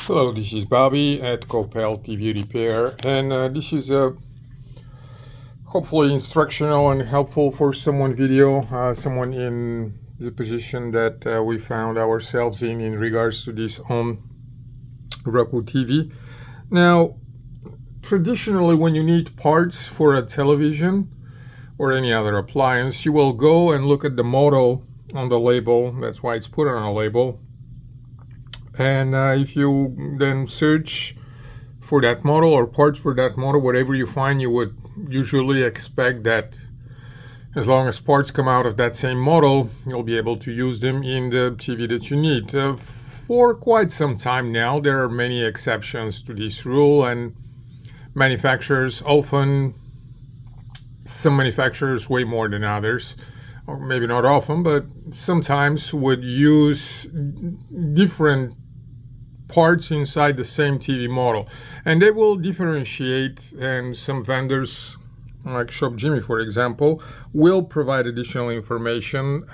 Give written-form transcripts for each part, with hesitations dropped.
Hello, this is Bobby at Copel TV Repair, and this is a hopefully instructional and helpful for someone video, someone in the position that we found ourselves in regards to this Roku TV. Now, traditionally, when you need parts for a television or any other appliance, you will go and look at the model on the label. That's why it's put on a label. And if you then search for that model or parts for that model, whatever you find, you would usually expect that as long as parts come out of that same model, you'll be able to use them in the TV that you need. For quite some time now, there are many exceptions to this rule, and manufacturers often, some manufacturers way more than others, or maybe not often, but sometimes would use different parts inside the same TV model, and they will differentiate, and some vendors like Shop Jimmy, for example, will provide additional information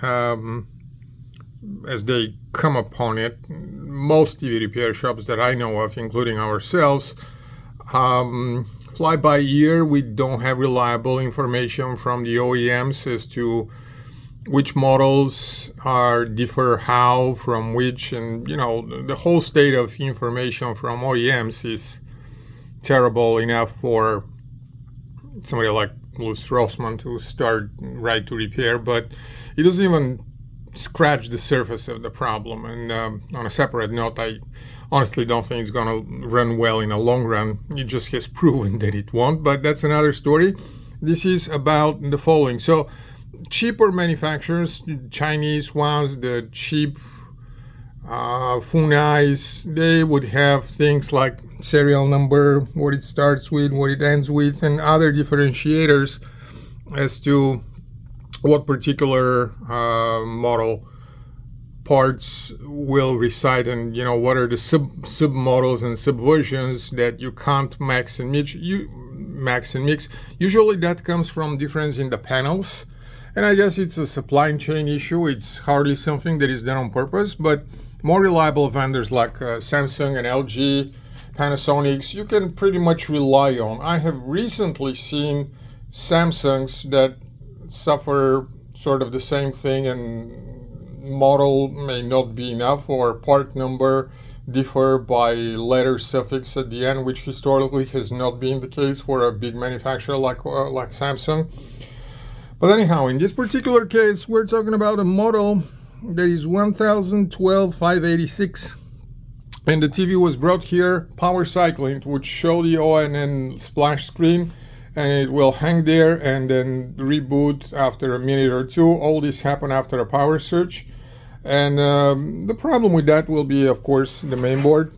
as they come upon it. Most TV repair shops that I know of, including ourselves, fly by ear. We don't have reliable information from the OEMs as to which models differ how from which, and the whole state of information from OEMs is terrible enough for somebody like Louis Rossmann to start Right to Repair, but it doesn't even scratch the surface of the problem. And on a separate note, I honestly don't think it's going to run well in the long run. It just has proven that it won't, but that's another story. This is about the following. So cheaper manufacturers, Chinese ones, the cheap Funais, they would have things like serial number, what it starts with, what it ends with, and other differentiators as to what particular model parts will reside, and what are the sub models and subversions that you can't max and mix. Usually that comes from difference in the panels. And I guess it's a supply chain issue. It's hardly something that is done on purpose, but more reliable vendors like Samsung and LG, Panasonics, you can pretty much rely on. I have recently seen Samsungs that suffer sort of the same thing, and model may not be enough, or part number differ by letter suffix at the end, which historically has not been the case for a big manufacturer like Samsung. But anyhow, in this particular case, we're talking about a model that is 1012-586, and the TV was brought here power cycling, which show the ONN splash screen, and it will hang there and then reboot after a minute or two. All this happened after a power surge, and the problem with that will be, of course, the main board,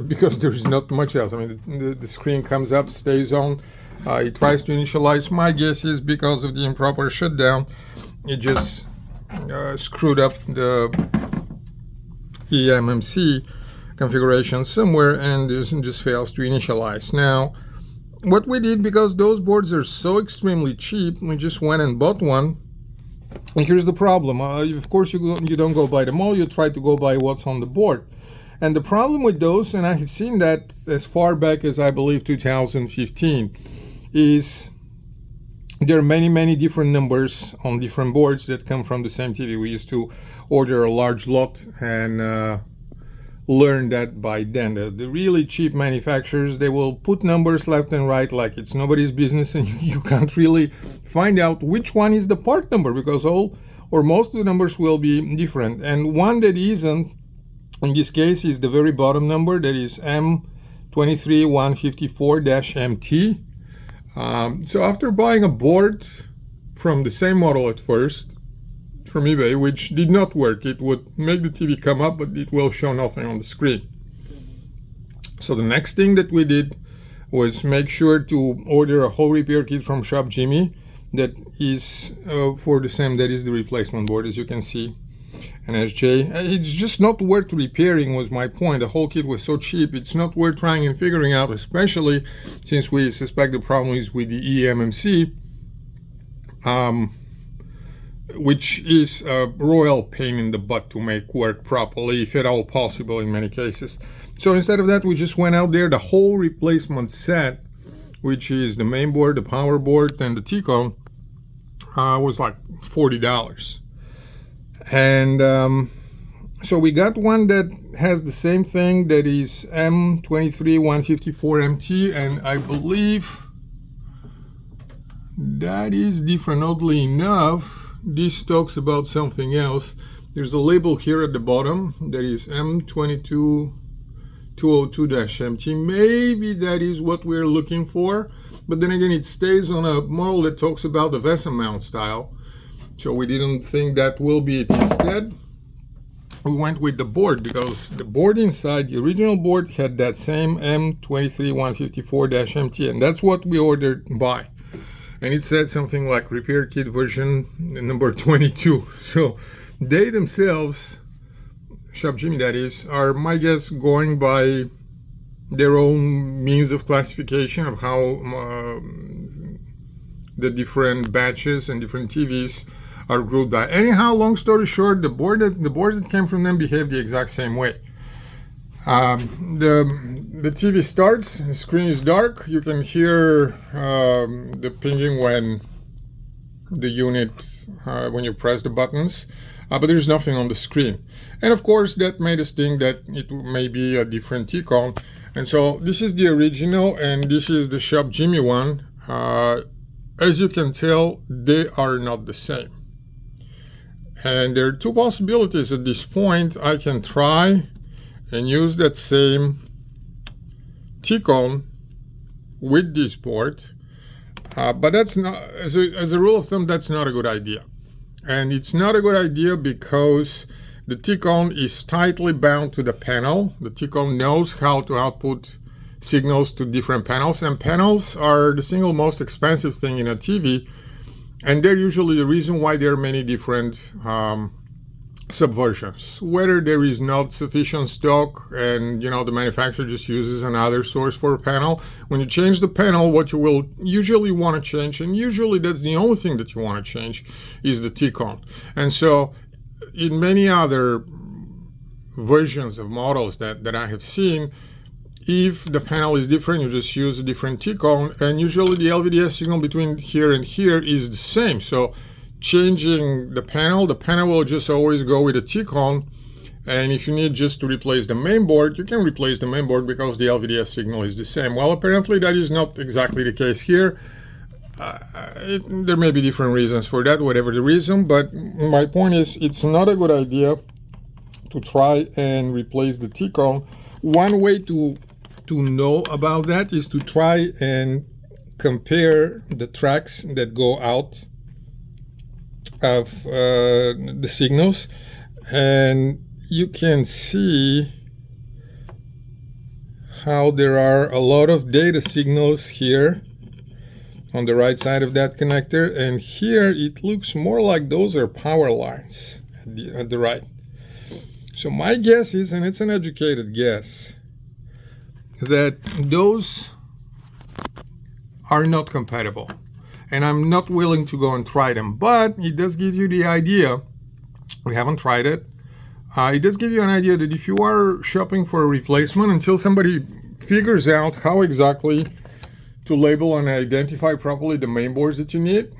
because there's not much else. I mean, the screen comes up, stays on. It tries to initialize. My guess is because of the improper shutdown, it just screwed up the eMMC configuration somewhere, and this just fails to initialize. Now, what we did, because those boards are so extremely cheap, we just went and bought one. And here's the problem. Of course, you don't go by the model, you try to go by what's on the board. And the problem with those, and I had seen that as far back as I believe 2015, is there are many different numbers on different boards that come from the same TV. We used to order a large lot and learn that by then. The really cheap manufacturers, they will put numbers left and right like it's nobody's business, and you can't really find out which one is the part number, because all or most of the numbers will be different. And one that isn't, in this case, is the very bottom number, that is M23154-MT. So after buying a board from the same model at first from eBay, which did not work, it would make the TV come up, but it will show nothing on the screen. So the next thing that we did was make sure to order a whole repair kit from Shop Jimmy that is for the same, that is the replacement board, as you can see, an SJ. It's just not worth repairing, was my point. The whole kit was so cheap, it's not worth trying and figuring out, especially since we suspect the problem is with the eMMC. which is a royal pain in the butt to make work properly, if at all possible in many cases. So instead of that, we just went out there, the whole replacement set, which is the main board, the power board, and the T-cone, was like $40. And so we got one that has the same thing, that is M23154MT, and I believe that is different. Oddly enough, this talks about something else. There's a label here at the bottom that is M22202-MT. Maybe that is what we're looking for, but then again, it stays on a model that talks about the vessel mount style, so we didn't think that will be it. Instead, we went with the board, because the board inside, the original board, had that same M23154-MT, and that's what we ordered by. And it said something like repair kit version number 22. So they themselves, Shop Jimmy that is, are, my guess, going by their own means of classification of how the different batches and different TVs are grouped by. Anyhow, long story short, the boards that came from them behave the exact same way. The TV starts, the screen is dark, you can hear the pinging when the unit, when you press the buttons, but there's nothing on the screen. And of course, that made us think that it may be a different T-cone. And so this is the original, and this is the Shop Jimmy one. As you can tell, they are not the same. And there are two possibilities at this point. I can try and use that same T-cone with this board, but that's not, as a rule of thumb, that's not a good idea. And it's not a good idea because the T-cone is tightly bound to the panel. The T-cone knows how to output signals to different panels, and panels are the single most expensive thing in a TV, and they're usually the reason why there are many different subversions. Whether there is not sufficient stock and the manufacturer just uses another source for a panel. When you change the panel, what you will usually want to change, and usually that's the only thing that you want to change, is the T-cone. And so in many other versions of models that I have seen, if the panel is different, you just use a different T-cone, and usually the LVDS signal between here and here is the same. So changing the panel will just always go with a T-cone, and if you need just to replace the main board, you can replace the main board because the LVDS signal is the same. Well, apparently that is not exactly the case here. There may be different reasons for that, whatever the reason, but my point is it's not a good idea to try and replace the T-cone. One way to know about that is to try and compare the tracks that go out of the signals, and you can see how there are a lot of data signals here on the right side of that connector, and here it looks more like those are power lines at the right. So my guess is, and it's an educated guess, that those are not compatible, and I'm not willing to go and try them, but it does give you the idea. We haven't tried it. It does give you an idea that if you are shopping for a replacement, until somebody figures out how exactly to label and identify properly the main boards that you need,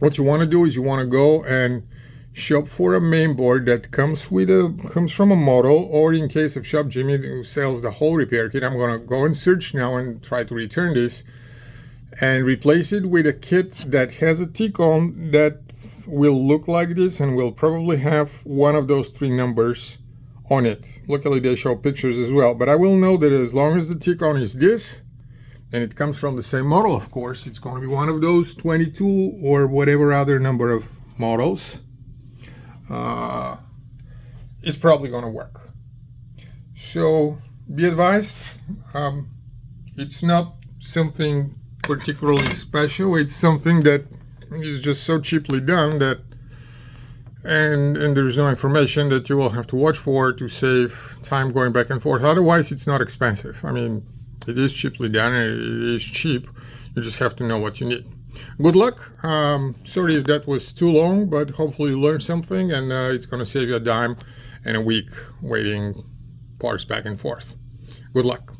what you want to do is you want to go and shop for a main board that comes from a model, or in case of Shop Jimmy, who sells the whole repair kit. I'm going to go and search now and try to return this and replace it with a kit that has a T-cone that will look like this and will probably have one of those three numbers on it. Luckily they show pictures as well, but I will know that as long as the T-cone is this, and it comes from the same model, of course, it's going to be one of those 22 or whatever other number of models. It's probably going to work. So be advised, it's not something particularly special. It's something that is just so cheaply done that, and there's no information that you will have to watch for to save time going back and forth. Otherwise, it's not expensive. I mean, it is cheaply done, and it is cheap. You just have to know what you need. Good luck. Sorry if that was too long, but hopefully you learned something, and it's going to save you a dime and a week waiting parts back and forth. Good luck.